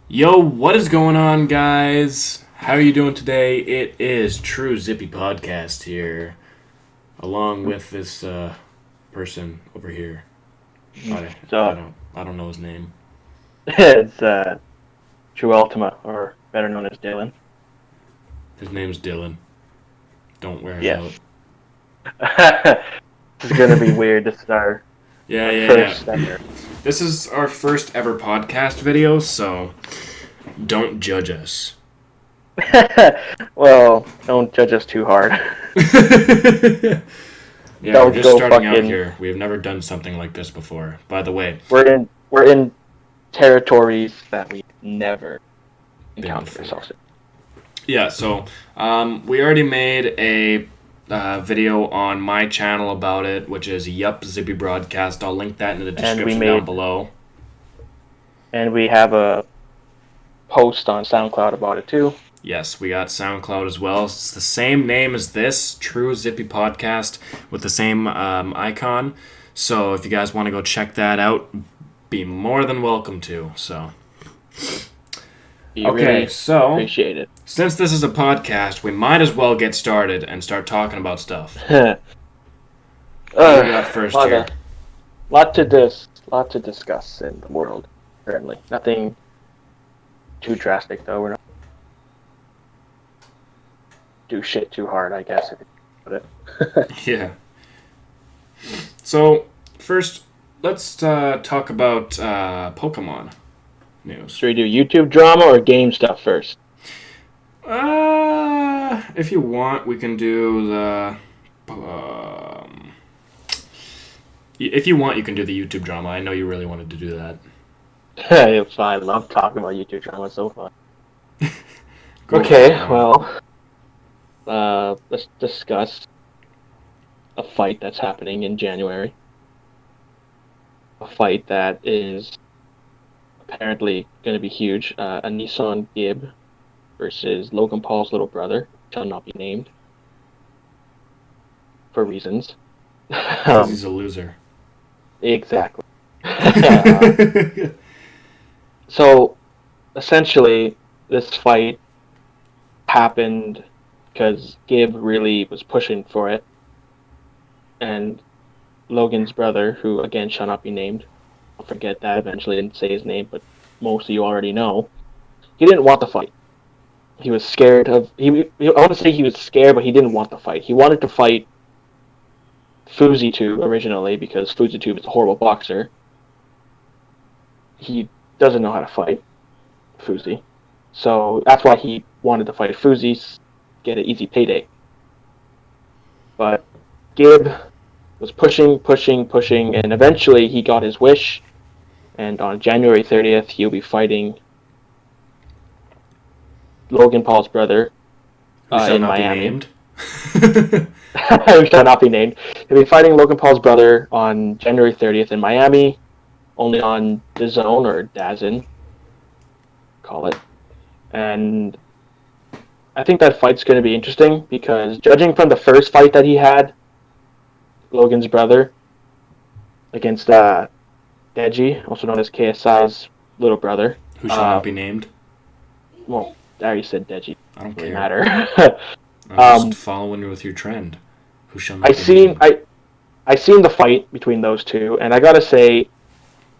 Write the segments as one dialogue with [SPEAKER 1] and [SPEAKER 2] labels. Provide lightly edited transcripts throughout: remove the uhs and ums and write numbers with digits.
[SPEAKER 1] Yo, what is going on, guys? How are you doing today? It is TrueZippyPodcast here, along with this person over here.
[SPEAKER 2] So
[SPEAKER 1] I don't know his name.
[SPEAKER 2] it's True Ultima, or better known as Dylan.
[SPEAKER 1] His name's Dylan. Don't wear it
[SPEAKER 2] Yes.
[SPEAKER 1] out.
[SPEAKER 2] This is gonna be weird. This is
[SPEAKER 1] Yeah,
[SPEAKER 2] our
[SPEAKER 1] yeah,
[SPEAKER 2] first
[SPEAKER 1] yeah.
[SPEAKER 2] ever.
[SPEAKER 1] This is our first ever podcast video, so don't judge us.
[SPEAKER 2] Well, don't judge us too hard.
[SPEAKER 1] Yeah, we're
[SPEAKER 2] Don't
[SPEAKER 1] just
[SPEAKER 2] go
[SPEAKER 1] starting out
[SPEAKER 2] fucking.
[SPEAKER 1] here. We have never done something like this before. By the way,
[SPEAKER 2] We're in territories that we never
[SPEAKER 1] been
[SPEAKER 2] encountered
[SPEAKER 1] before.
[SPEAKER 2] ourselves in.
[SPEAKER 1] Yeah, so we already made a video on my channel about it, which is Yup Zippy Broadcast. I'll link that in the
[SPEAKER 2] And we
[SPEAKER 1] description down
[SPEAKER 2] made
[SPEAKER 1] below.
[SPEAKER 2] and we have a post on SoundCloud about it too.
[SPEAKER 1] Yes, we got SoundCloud as well. It's the same name as this, True Zippy Podcast, with the same icon. So if you guys want to go check that out, be more than welcome to. So
[SPEAKER 2] We
[SPEAKER 1] okay,
[SPEAKER 2] really
[SPEAKER 1] so
[SPEAKER 2] appreciate it.
[SPEAKER 1] since this is a podcast, we might as well get started and start talking about stuff. What do we got first
[SPEAKER 2] lot,
[SPEAKER 1] here?
[SPEAKER 2] lot to discuss in the world currently. Nothing too drastic though. We're not do shit too hard, I guess. If you put it.
[SPEAKER 1] Yeah. So first, let's talk about Pokemon news.
[SPEAKER 2] Should we do YouTube drama or game stuff first?
[SPEAKER 1] If you want, we can do the. If you want, you can do the YouTube drama. I know you really wanted to do that.
[SPEAKER 2] I love talking about YouTube drama. It's so fun.
[SPEAKER 1] Go
[SPEAKER 2] Okay,
[SPEAKER 1] for it, man.
[SPEAKER 2] well, let's discuss a fight that's happening in January. A fight that is apparently going to be huge. A Nissan Gib versus Logan Paul's little brother, shall not be named for reasons.
[SPEAKER 1] Because he's a loser.
[SPEAKER 2] Exactly. So essentially, this fight happened because Gib really was pushing for it, and Logan's brother, who again shall not be named, I'll forget that eventually, didn't say his name, but most of you already know, he didn't want the fight. He was scared of. I want to say he was scared, but he didn't want the fight. He wanted to fight Fuzzy2 originally because Fuzzy2 is a horrible boxer. He doesn't know how to fight Fuzzy. So that's why he wanted to fight Fuzzy, get an easy payday. But Gib was pushing, and eventually he got his wish. And on January 30th, he'll be fighting Logan Paul's brother
[SPEAKER 1] Who shall
[SPEAKER 2] in
[SPEAKER 1] not
[SPEAKER 2] Miami.
[SPEAKER 1] be named?
[SPEAKER 2] Who shall not be named. He'll be fighting Logan Paul's brother on January 30th in Miami, only on DAZN or DAZN, call it. And I think that fight's going to be interesting because judging from the first fight that he had, Logan's brother, against Deji, also known as KSI's little brother.
[SPEAKER 1] Who shall not be named?
[SPEAKER 2] Well, I already said Deji.
[SPEAKER 1] I don't
[SPEAKER 2] Doesn't
[SPEAKER 1] care.
[SPEAKER 2] matter.
[SPEAKER 1] I'm just following with your trend. Who shall not
[SPEAKER 2] I
[SPEAKER 1] be
[SPEAKER 2] seen
[SPEAKER 1] named?
[SPEAKER 2] I seen the fight between those two, and I gotta say,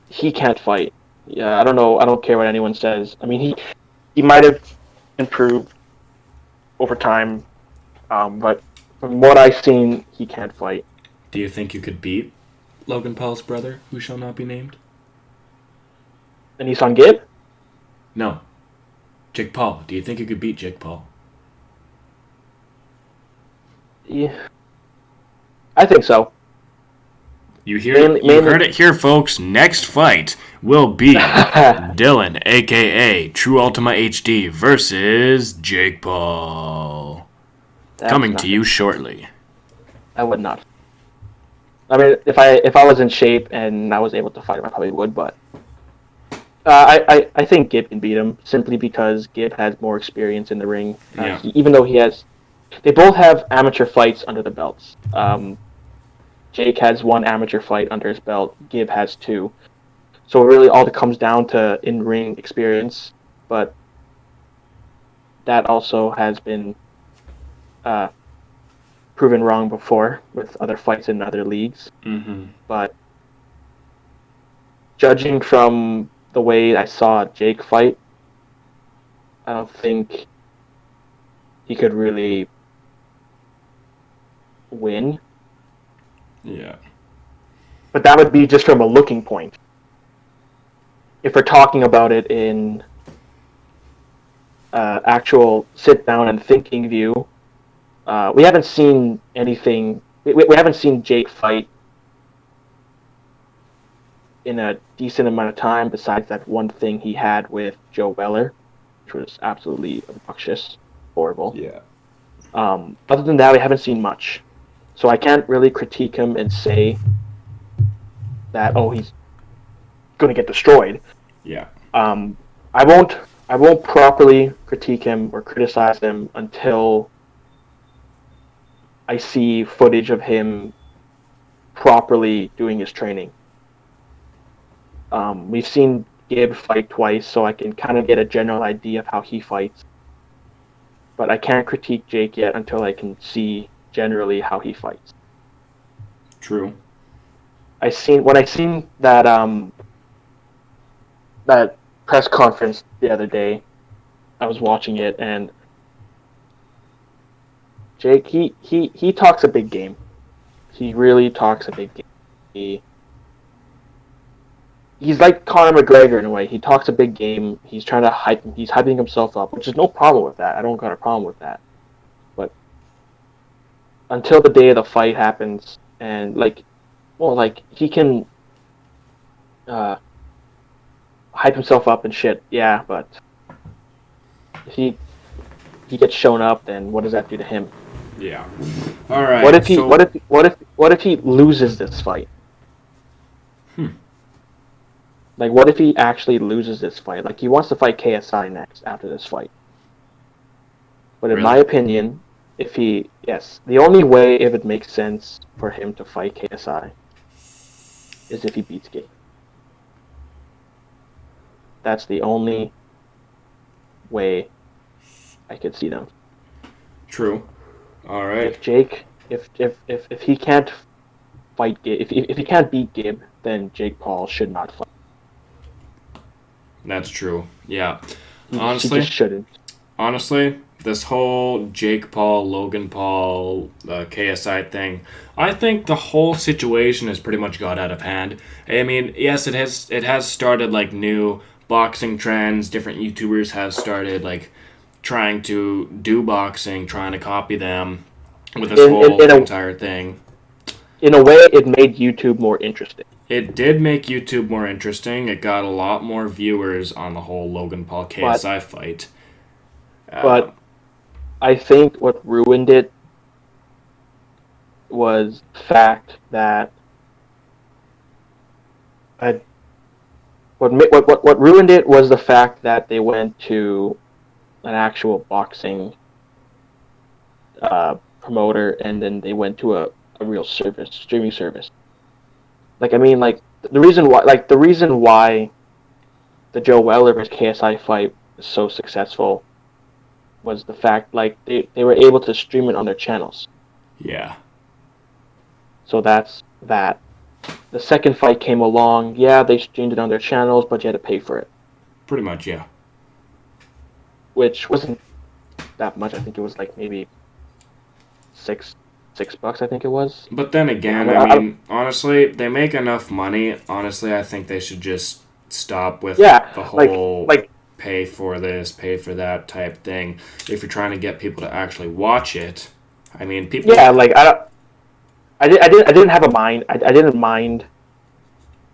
[SPEAKER 2] he can't fight. Yeah, I don't know. I don't care what anyone says. I mean, he might have improved over time, but from what I've seen, he can't fight.
[SPEAKER 1] Do you think you could beat Logan Paul's brother, who shall not be named?
[SPEAKER 2] And he's on Gib.
[SPEAKER 1] No. Jake Paul. Do you think you could beat Jake Paul?
[SPEAKER 2] Yeah, I think so.
[SPEAKER 1] You
[SPEAKER 2] Mainly-
[SPEAKER 1] heard it here, folks. Next fight will be Dylan, aka True Ultima HD, versus Jake Paul.
[SPEAKER 2] That's
[SPEAKER 1] Coming
[SPEAKER 2] not-
[SPEAKER 1] to you shortly.
[SPEAKER 2] I would not. I mean, if I was in shape and I was able to fight him, I probably would. But I think Gib can beat him simply because Gib has more experience in the ring.
[SPEAKER 1] Yeah.
[SPEAKER 2] Even though they both have amateur fights under the belts. Jake has one amateur fight under his belt. Gib has two. So really, all it comes down to in-ring experience. but that also has been uh, proven wrong before with other fights in other leagues.
[SPEAKER 1] Mm-hmm.
[SPEAKER 2] But judging from the way I saw Jake fight, I don't think he could really win.
[SPEAKER 1] Yeah.
[SPEAKER 2] But that would be just from a looking point. If we're talking about it in actual sit down and thinking view, we haven't seen anything. We haven't seen Jake fight in a decent amount of time, besides that one thing he had with Joe Weller, which was absolutely obnoxious, horrible.
[SPEAKER 1] Yeah.
[SPEAKER 2] Other than that, we haven't seen much. So I can't really critique him and say that, oh, he's going to get destroyed.
[SPEAKER 1] Yeah.
[SPEAKER 2] Um, I won't. I won't properly critique him or criticize him until I see footage of him properly doing his training. We've seen Gibb fight twice, so I can kind of get a general idea of how he fights. But I can't critique Jake yet until I can see generally how he fights.
[SPEAKER 1] True.
[SPEAKER 2] When I seen that press conference the other day, I was watching it, and Jake he talks a big game. He really talks a big game. He's like Conor McGregor in a way. He talks a big game. He's trying to hype. He's hyping himself up, which is no problem with that. I don't got a problem with that. But until the day of the fight happens, and he can uh, hype himself up and shit. Yeah, but if he gets shown up, then what does that do to him?
[SPEAKER 1] Yeah. All right.
[SPEAKER 2] What if he loses this fight? Like, what if he actually loses this fight? Like, he wants to fight KSI next after this fight. But in my opinion, the only way it would make sense for him to fight KSI is if he beats Gabe. That's the only way I could see them.
[SPEAKER 1] True. All right.
[SPEAKER 2] If Jake, if he can't fight Gabe, if he can't beat Gabe, then Jake Paul should not fight.
[SPEAKER 1] That's true. Yeah.
[SPEAKER 2] He just shouldn't.
[SPEAKER 1] Honestly, this whole Jake Paul, Logan Paul, KSI thing, I think the whole situation has pretty much got out of hand. I mean, yes, it has started like new boxing trends. Different YouTubers have started like trying to do boxing, trying to copy them with this whole entire thing.
[SPEAKER 2] In a way, it made YouTube more interesting.
[SPEAKER 1] It did make YouTube more interesting. It got a lot more viewers on the whole Logan Paul KSI fight.
[SPEAKER 2] But I think what ruined it was the fact that what ruined it was the fact that they went to an actual boxing promoter, and then they went to a real streaming service. Like, I mean, like the reason why the Joe Weller versus KSI fight was so successful was the fact, like, they were able to stream it on their channels.
[SPEAKER 1] Yeah.
[SPEAKER 2] So that's that. The second fight came along. Yeah, they streamed it on their channels, but you had to pay for it.
[SPEAKER 1] Pretty much, yeah.
[SPEAKER 2] Which wasn't that much. I think it was like maybe $6. I think it was.
[SPEAKER 1] But then again, I mean, honestly, they make enough money. Honestly, I think they should just stop with the whole pay for this, pay for that type thing. If you're trying to get people to actually watch it, I mean, people.
[SPEAKER 2] Yeah, like I didn't have a mind. I didn't mind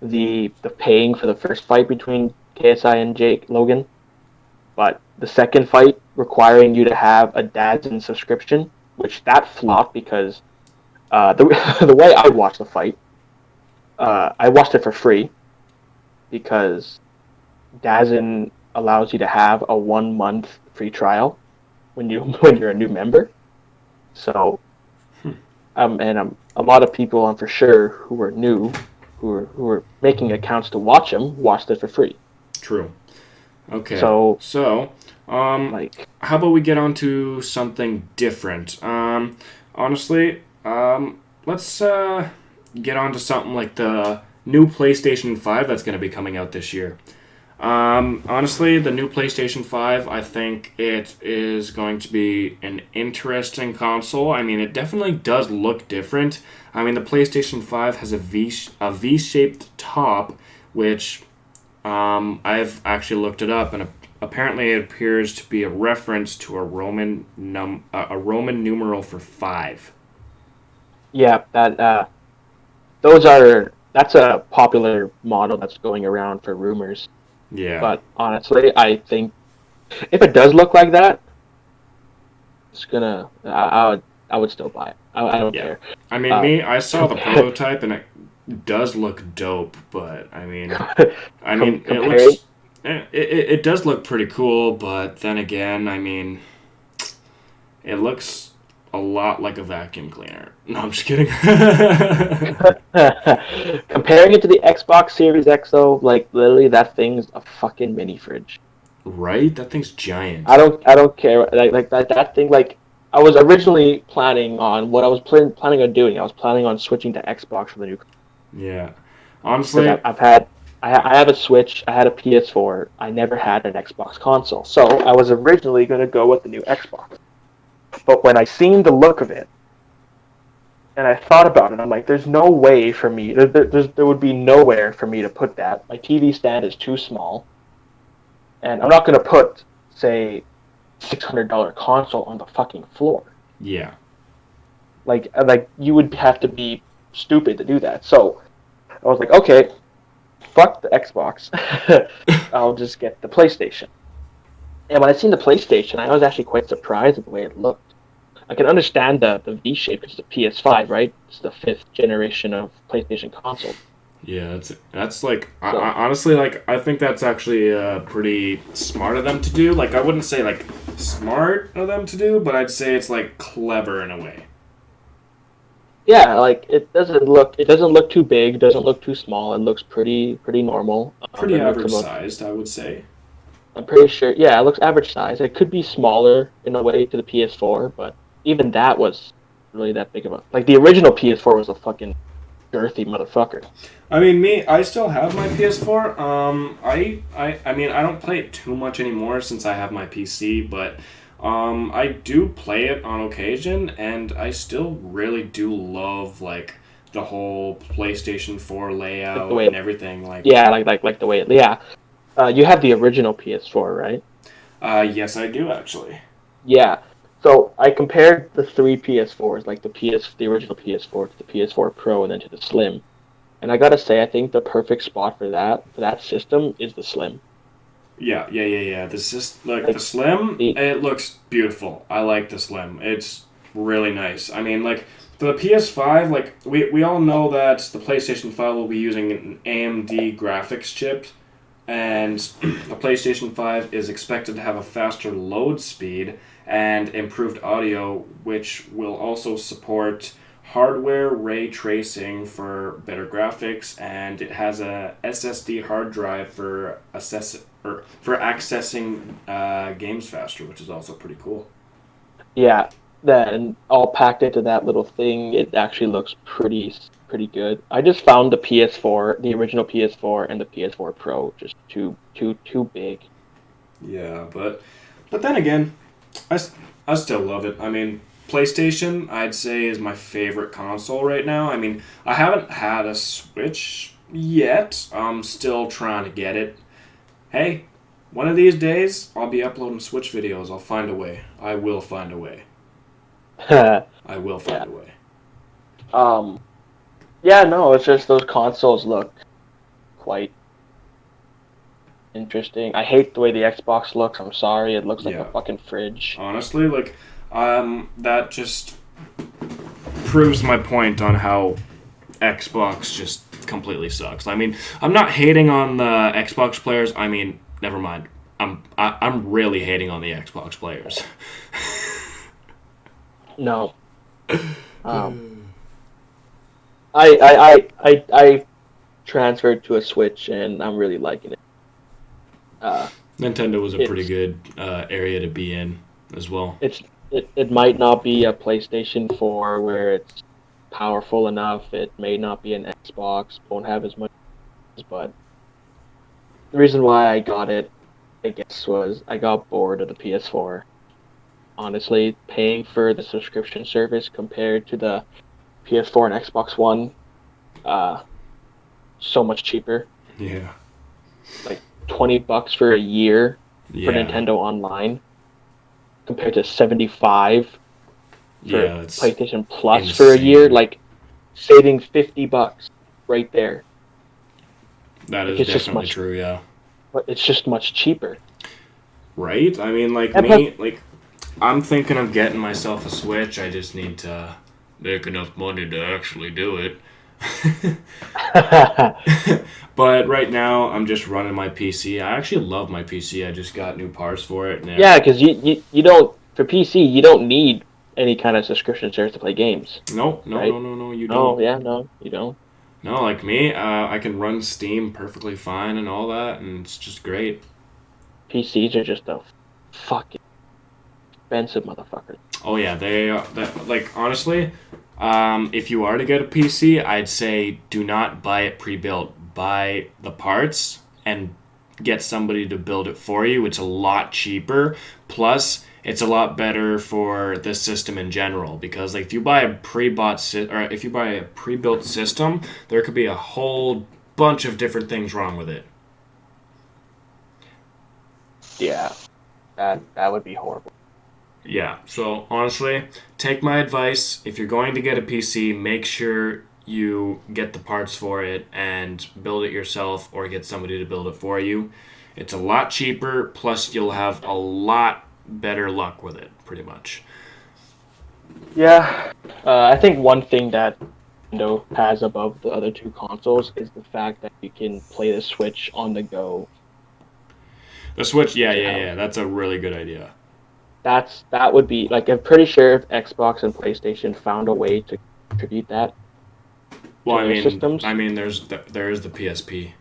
[SPEAKER 2] the paying for the first fight between KSI and Logan, but the second fight requiring you to have a DAZN subscription, which that flopped because the way I watched the fight, I watched it for free because DAZN allows you to have a 1 month free trial when you're a new member. So, and a lot of people, I'm for sure, who were new, who were making accounts to watch them, watched it for free.
[SPEAKER 1] True. Okay.
[SPEAKER 2] So,
[SPEAKER 1] So,
[SPEAKER 2] like,
[SPEAKER 1] how about we get on to something different? Honestly, let's get on to something like the new PlayStation 5 that's going to be coming out this year. Honestly, the new PlayStation 5, I think it is going to be an interesting console. I mean, it definitely does look different. I mean, the PlayStation 5 has a V-shaped top, which I've actually looked it up, and apparently it appears to be a reference to a Roman numeral for 5.
[SPEAKER 2] yeah, that's a popular model that's going around for rumors.
[SPEAKER 1] Yeah.
[SPEAKER 2] But honestly, I think if it does look like that, I would still buy it. I don't
[SPEAKER 1] Yeah.
[SPEAKER 2] care.
[SPEAKER 1] I mean,
[SPEAKER 2] Uh,
[SPEAKER 1] me, I saw the
[SPEAKER 2] compare,
[SPEAKER 1] prototype and it does look dope, but it
[SPEAKER 2] comparing.
[SPEAKER 1] looks it does look pretty cool, but then again, I mean, it looks a lot like a vacuum cleaner. No, I'm just kidding.
[SPEAKER 2] Comparing it to the Xbox Series X, though, like literally that thing's a fucking mini fridge.
[SPEAKER 1] Right? That thing's giant.
[SPEAKER 2] I don't care. Like that thing. Like I was originally planning on what I was planning on doing. I was planning on switching to Xbox for the new
[SPEAKER 1] Yeah.
[SPEAKER 2] because
[SPEAKER 1] Honestly,
[SPEAKER 2] I have a Switch. I had a PS4. I never had an Xbox console, so I was originally going to go with the new Xbox. But when I seen the look of it and I thought about it, I'm like, there's no way for me. There would be nowhere for me to put that. My TV stand is too small, and I'm not going to put, say, $600 console on the fucking floor.
[SPEAKER 1] yeah.
[SPEAKER 2] Like you would have to be stupid to do that. So I was like, okay, fuck the Xbox. I'll just get the PlayStation. And when I seen the PlayStation, I was actually quite surprised at the way it looked. I can understand the V shape because it's a PS5, right? It's the fifth generation of PlayStation console.
[SPEAKER 1] Yeah, that's like
[SPEAKER 2] So
[SPEAKER 1] honestly, like I think that's actually pretty smart of them to do. Like I wouldn't say like smart of them to do, but I'd say it's like clever in a way.
[SPEAKER 2] yeah, like it doesn't look too big, doesn't look too small. It looks pretty normal.
[SPEAKER 1] Pretty
[SPEAKER 2] It looks
[SPEAKER 1] average
[SPEAKER 2] about
[SPEAKER 1] sized, I would say.
[SPEAKER 2] I'm pretty sure. Yeah, it looks average size. It could be smaller in a way to the PS4, but even that was really that big of a like the original PS4 was a fucking girthy motherfucker.
[SPEAKER 1] I mean, me, I still have my PS4. I mean, I don't play it too much anymore since I have my PC, but I do play it on occasion, and I still really do love like the whole PlayStation 4
[SPEAKER 2] Like the
[SPEAKER 1] layout
[SPEAKER 2] way,
[SPEAKER 1] and everything. Like,
[SPEAKER 2] yeah, like the way, yeah. You have the original PS4, right?
[SPEAKER 1] yes, I do actually.
[SPEAKER 2] Yeah. So I compared the three PS4s, like the original PS4 to the PS4 Pro, and then to the Slim. And I gotta say, I think the perfect spot for that system is the Slim.
[SPEAKER 1] Yeah. This is like the
[SPEAKER 2] Like
[SPEAKER 1] Slim.
[SPEAKER 2] the
[SPEAKER 1] It looks beautiful. I like the Slim. It's really nice. I mean, like for the PS5, like we all know that the PlayStation 5 will be using an AMD graphics chip, and the PlayStation 5 is expected to have a faster load speed and improved audio, which will also support hardware ray tracing for better graphics, and it has a SSD hard drive for accessing games faster, which is also pretty cool.
[SPEAKER 2] Yeah, that and all packed into that little thing, it actually looks pretty good. I just found the PS4, the original PS4 and the PS4 Pro just too big.
[SPEAKER 1] Yeah, but then again, I, I still love it. I mean, PlayStation, I'd say, is my favorite console right now. I mean, I haven't had a Switch yet. I'm still trying to get it. Hey, one of these days, I'll be uploading Switch videos. I'll find a way. I will find a way. I will find
[SPEAKER 2] Yeah.
[SPEAKER 1] a way.
[SPEAKER 2] Um yeah, no, it's just those consoles look quite interesting. I hate the way the Xbox looks. I'm sorry. It looks like a
[SPEAKER 1] Yeah.
[SPEAKER 2] fucking fridge.
[SPEAKER 1] Honestly, like, that just proves my point on how Xbox just completely sucks. I mean, I'm not hating on the Xbox players. I mean, never mind. I'm really hating on the Xbox players.
[SPEAKER 2] No. Um I transferred to a Switch and I'm really liking it.
[SPEAKER 1] Nintendo was a pretty
[SPEAKER 2] It's
[SPEAKER 1] good area to be in as well.
[SPEAKER 2] it might not be a PlayStation 4 where it's powerful enough. It may not be an Xbox, won't have as much, but the reason why I got it, I guess, was I got bored of the PS4. Honestly, paying for the subscription service compared to the PS4 and Xbox One, uh, so much cheaper.
[SPEAKER 1] Yeah.
[SPEAKER 2] Like $20 for a year for
[SPEAKER 1] Yeah.
[SPEAKER 2] Nintendo Online compared to 75 for
[SPEAKER 1] Yeah, it's
[SPEAKER 2] PlayStation Plus for a year.
[SPEAKER 1] insane.
[SPEAKER 2] Like saving $50 right there.
[SPEAKER 1] That
[SPEAKER 2] Like
[SPEAKER 1] is definitely true, yeah.
[SPEAKER 2] it's just much cheaper.
[SPEAKER 1] Right? I mean, like
[SPEAKER 2] And plus,
[SPEAKER 1] me, like I'm thinking of getting myself a Switch. I just need to make enough money to actually do it. But right now, I'm just running my PC. I actually love my PC. I just got new parts for it.
[SPEAKER 2] yeah, because you don't for PC you don't need any kind of subscription service to play games,
[SPEAKER 1] No, no,
[SPEAKER 2] right?
[SPEAKER 1] no, no, no, you
[SPEAKER 2] Oh
[SPEAKER 1] don't.
[SPEAKER 2] yeah, no, you don't.
[SPEAKER 1] No, like me, I can run Steam perfectly fine and all that, and it's just great.
[SPEAKER 2] PCs are just a fucking expensive motherfucker.
[SPEAKER 1] Oh yeah, they like honestly, if you are to get a PC, I'd say do not buy it pre-built. Buy the parts and get somebody to build it for you. It's a lot cheaper. Plus, it's a lot better for the system in general because like if you buy a or if you buy a pre-built system, there could be a whole bunch of different things wrong with it.
[SPEAKER 2] Yeah, that would be horrible.
[SPEAKER 1] Yeah, so honestly, take my advice. If you're going to get a PC, make sure you get the parts for it and build it yourself or get somebody to build it for you. It's a lot cheaper, plus, you'll have a lot better luck with it, pretty much.
[SPEAKER 2] Yeah, I think one thing that Nintendo has above the other two consoles is the fact that you can play the Switch on the go,
[SPEAKER 1] The Switch, yeah,
[SPEAKER 2] which I
[SPEAKER 1] yeah,
[SPEAKER 2] don't.
[SPEAKER 1] yeah, that's a really good idea.
[SPEAKER 2] That would be like I'm pretty sure if Xbox and PlayStation found a way to contribute that
[SPEAKER 1] Well,
[SPEAKER 2] to their systems.
[SPEAKER 1] there is the PSP.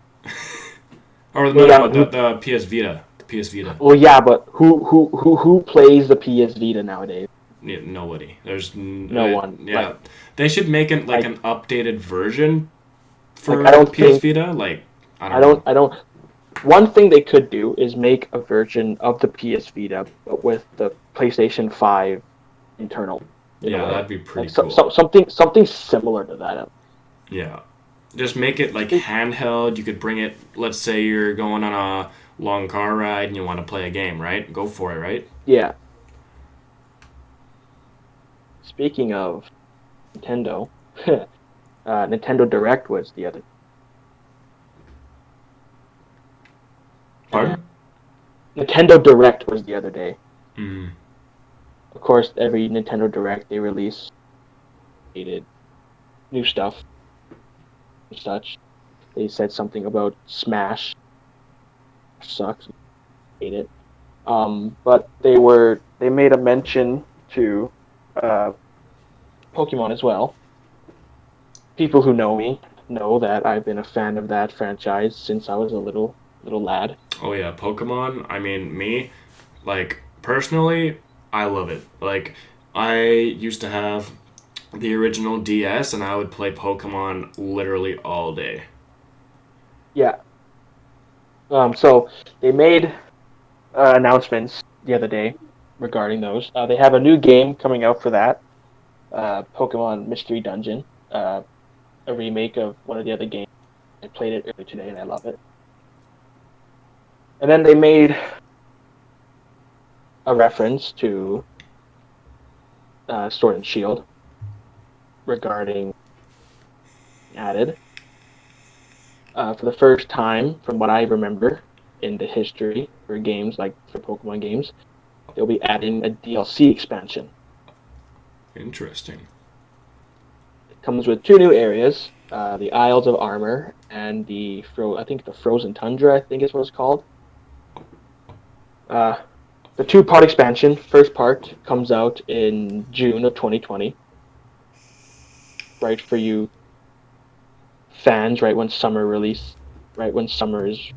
[SPEAKER 1] Or
[SPEAKER 2] Well,
[SPEAKER 1] no,
[SPEAKER 2] yeah,
[SPEAKER 1] no,
[SPEAKER 2] but who?
[SPEAKER 1] the PS Vita. The PS Vita.
[SPEAKER 2] Well, yeah, but who plays the PS Vita nowadays?
[SPEAKER 1] Yeah, nobody.
[SPEAKER 2] No one.
[SPEAKER 1] Yeah. They should make it like
[SPEAKER 2] Like
[SPEAKER 1] an updated version
[SPEAKER 2] like I
[SPEAKER 1] for
[SPEAKER 2] don't
[SPEAKER 1] PS
[SPEAKER 2] think
[SPEAKER 1] Vita. Like, I
[SPEAKER 2] I
[SPEAKER 1] don't know.
[SPEAKER 2] don't I don't. One thing they could do is make a version of the PS Vita, but with the PlayStation 5 internal in a
[SPEAKER 1] Yeah,
[SPEAKER 2] way.
[SPEAKER 1] that'd be pretty
[SPEAKER 2] Like
[SPEAKER 1] cool.
[SPEAKER 2] something similar to that.
[SPEAKER 1] Yeah. Just make it like
[SPEAKER 2] Speak,
[SPEAKER 1] handheld. You could bring it, let's say you're going on a long car ride and you want to play a game, right? Go for it, right?
[SPEAKER 2] yeah. Speaking of Nintendo, Nintendo Direct was the other, and
[SPEAKER 1] Pardon?
[SPEAKER 2] Nintendo Direct was the other day.
[SPEAKER 1] Mm.
[SPEAKER 2] Of course, every Nintendo Direct they release updated new stuff and such. They said something about Smash sucks, hate it. But they made a mention to uh, Pokemon as well. People who know me know that I've been a fan of that franchise since I was a little lad.
[SPEAKER 1] Oh, yeah. Pokemon. I mean, me, like, personally, I love it. Like, I used to have the original DS and I would play Pokemon literally all day.
[SPEAKER 2] Yeah. So they made announcements the other day regarding those. They have a new game coming out for that. Pokemon Mystery Dungeon. A remake of one of the other games. I played it earlier today and I love it. And then they made a reference to Sword and Shield regarding added for the first time, from what I remember in the history for games like for Pokemon games, they'll be adding a DLC expansion.
[SPEAKER 1] Interesting.
[SPEAKER 2] It comes with two new areas: the Isles of Armor and I think the Frozen Tundra. I think is what it's called. Uh, the two-part expansion. First part comes out in June of 2020, right for you fans, right when summer is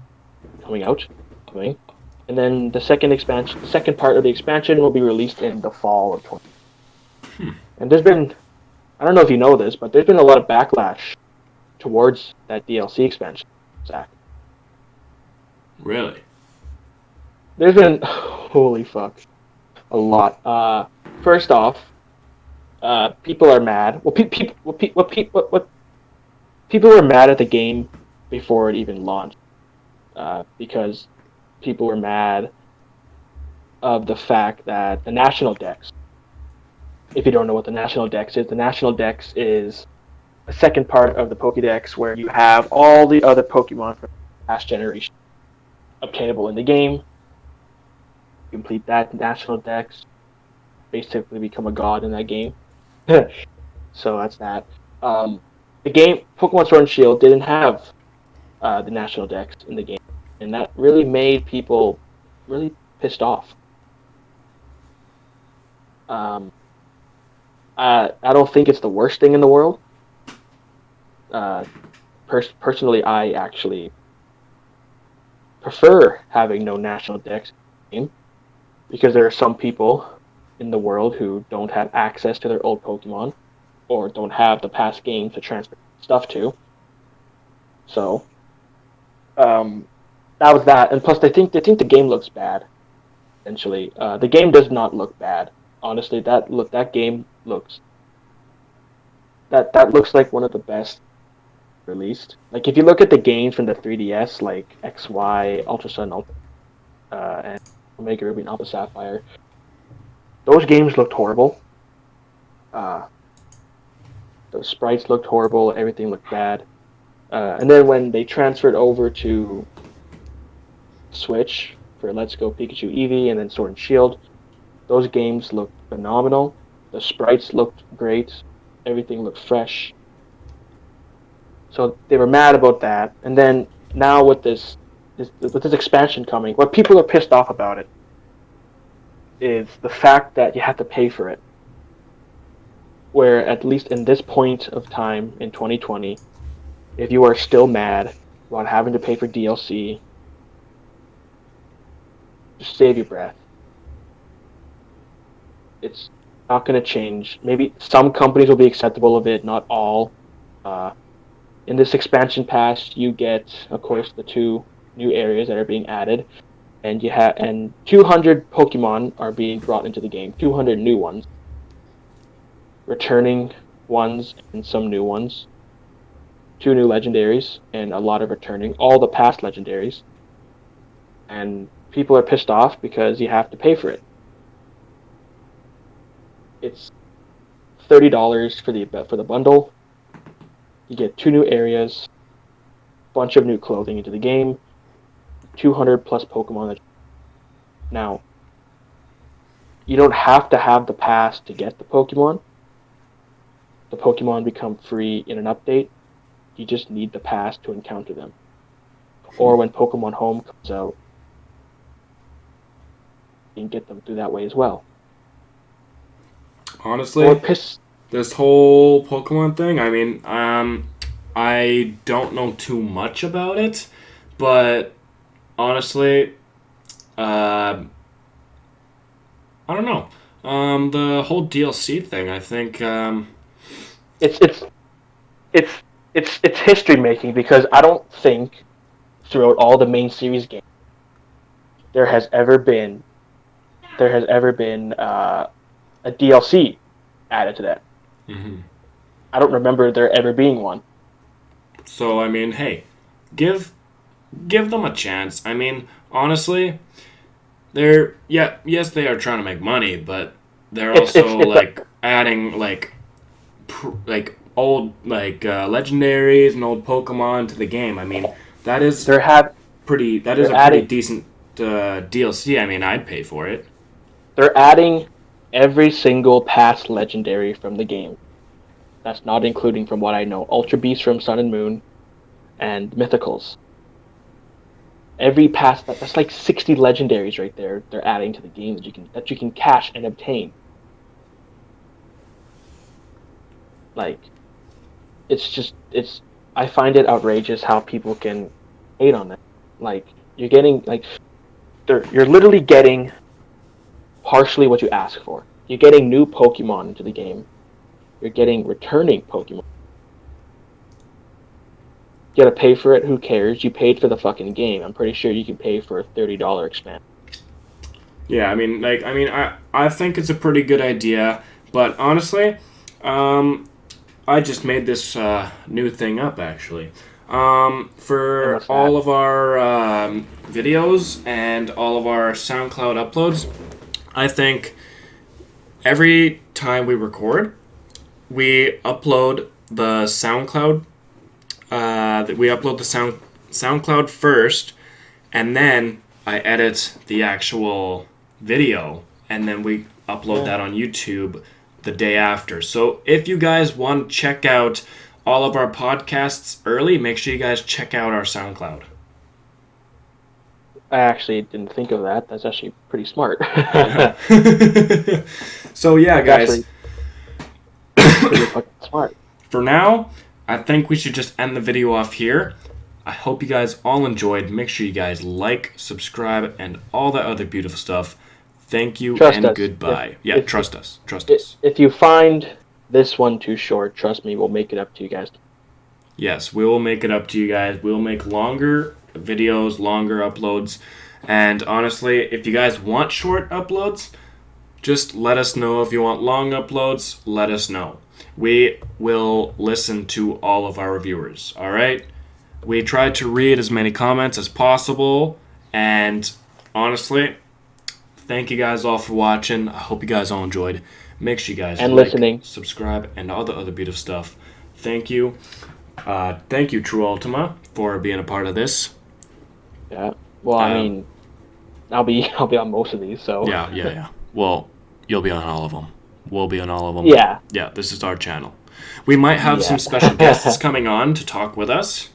[SPEAKER 2] coming out. Coming. and then the second part of the expansion will be released in the fall of 20. And there's been, I don't know if you know this, but there's been a lot of backlash towards that DLC expansion, Zach.
[SPEAKER 1] Really?
[SPEAKER 2] There's been, holy fuck, a lot. First off, people are mad. What people were mad at the game before it even launched, because people were mad of the fact that the National Dex. If you don't know what the National Dex is a second part of the Pokédex where you have all the other Pokemon from past generation obtainable in the game. Complete that National Dex, basically become a god in that game. So that's that. Um, the game Pokemon Sword and Shield didn't have the National Dex in the game, and that really made people really pissed off. Um, I don't think it's the worst thing in the world. Uh, Personally, I actually prefer having no National Dex game because there are some people in the world who don't have access to their old Pokemon or don't have the past games to transfer stuff to. So that was that, and plus they think the game looks bad. Essentially, the game does not look bad. Honestly, that game that looks like one of the best released. Like if you look at the games from the 3DS, like XY, Ultra Sun, and Omega Ruby and Alpha Sapphire, those games looked horrible. Uh, the sprites looked horrible. Everything looked bad. And then when they transferred over to Switch for Let's Go Pikachu Eevee and then Sword and Shield, those games looked phenomenal. The sprites looked great. Everything looked fresh. So they were mad about that. And then now with this expansion coming, what people are pissed off about it is the fact that you have to pay for it. Where at least in this point of time in 2020, if you are still mad about having to pay for DLC, just save your breath. It's not going to change. Maybe some companies will be acceptable of it, not all. Uh, in this expansion pass, you get, of course, the two new areas that are being added, and 200 Pokemon are being brought into the game. 200 new ones, returning ones, and some new ones. Two new legendaries and a lot of returning. All the past legendaries, and people are pissed off because you have to pay for it. It's $30 for the bundle. You get two new areas, bunch of new clothing into the game, 200 plus Pokemon. Now, you don't have to have the pass to get the Pokemon. The Pokemon become free in an update. You just need the pass to encounter them. Or when Pokemon Home comes out, you can get them through that way as well.
[SPEAKER 1] Honestly, this whole Pokemon thing, I mean, I don't know too much about it, but honestly, I don't know. The whole DLC thing, I think,
[SPEAKER 2] it's it's history making because I don't think throughout all the main series games there has ever been a DLC added to that.
[SPEAKER 1] mm-hmm.
[SPEAKER 2] I don't remember there ever being one.
[SPEAKER 1] So I mean, hey, give them a chance. I mean, honestly, yes, they are trying to make money, but they're also adding old legendaries and old Pokemon to the game. I mean, that is a pretty decent DLC. I mean, I'd pay for it.
[SPEAKER 2] They're adding every single past legendary from the game. That's not including, from what I know, Ultra Beast from Sun and Moon and Mythicals. Every past that's like 60 legendaries right there. They're adding to the game that you can cash and obtain. Like, I find it outrageous how people can hate on it. Like, you're getting you're literally getting partially what you ask for. You're getting new Pokemon into the game. You're getting returning Pokemon. You gotta pay for it. Who cares? You paid for the fucking game. I'm pretty sure you can pay for a $30 expansion.
[SPEAKER 1] Yeah, I think it's a pretty good idea, but honestly, I just made this new thing up actually. For all of our videos and all of our SoundCloud uploads, I think every time we record, we upload the SoundCloud. We upload the SoundCloud first, and then I edit the actual video, and then we upload that on YouTube the day after. So if you guys want to check out all of our podcasts early, make sure you guys check out our SoundCloud.
[SPEAKER 2] I actually didn't think of that. That's actually pretty smart.
[SPEAKER 1] So yeah, guys.
[SPEAKER 2] Pretty fucking smart.
[SPEAKER 1] For now, I think we should just end the video off here. I hope you guys all enjoyed. Make sure you guys like, subscribe, and all that other beautiful stuff. Thank you and goodbye. Trust us. Trust us.
[SPEAKER 2] If you find this one too short, trust me, we'll make it up to you guys.
[SPEAKER 1] Yes, we will make it up to you guys. We'll make longer videos, longer uploads. And honestly, if you guys want short uploads, just let us know. If you want long uploads, let us know. We will listen to all of our reviewers, all right? We try to read as many comments as possible, and honestly, thank you guys all for watching. I hope you guys all enjoyed. Make sure you guys
[SPEAKER 2] listening,
[SPEAKER 1] subscribe, and all the other beautiful stuff. Thank you. Thank you, True Ultima, for being a part of this.
[SPEAKER 2] Yeah. Well, I mean, I'll be on most of these, so.
[SPEAKER 1] Yeah. Well, you'll be on all of them. We'll be on all of them.
[SPEAKER 2] Yeah.
[SPEAKER 1] Yeah, this is our channel. We might have some special guests coming on to talk with us.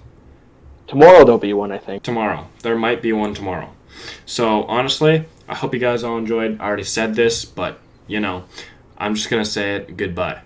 [SPEAKER 2] Tomorrow there'll be one, I think.
[SPEAKER 1] Tomorrow. There might be one tomorrow. So, honestly, I hope you guys all enjoyed. I already said this, but, I'm just going to say it. Goodbye.